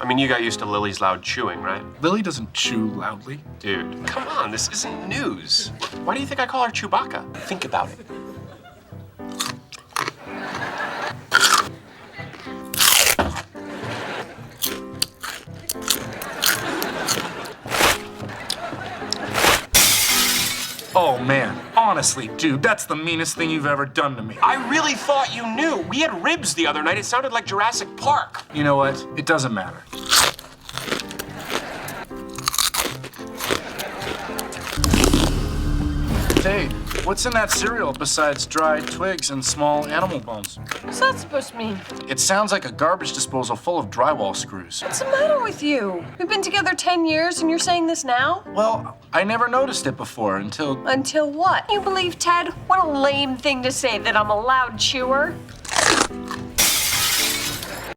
mean, you got used to Lily's loud chewing, right? Lily doesn't chew loudly. Dude, come on, this isn't news. Why do you think I call her Chewbacca? Think about it. Oh, man. Honestly, dude, that's the meanest thing you've ever done to me. I really thought you knew. We had ribs the other night. It sounded like Jurassic Park. You know what? It doesn't matter. Hey, what's in that cereal besides dried twigs and small animal bones? What's that supposed to mean? It sounds like a garbage disposal full of drywall screws. What's the matter with you? We've been together 10 years and you're saying this now? Well, I never noticed it before until... Until what? You believe Ted? What a lame thing to say, that I'm a loud chewer.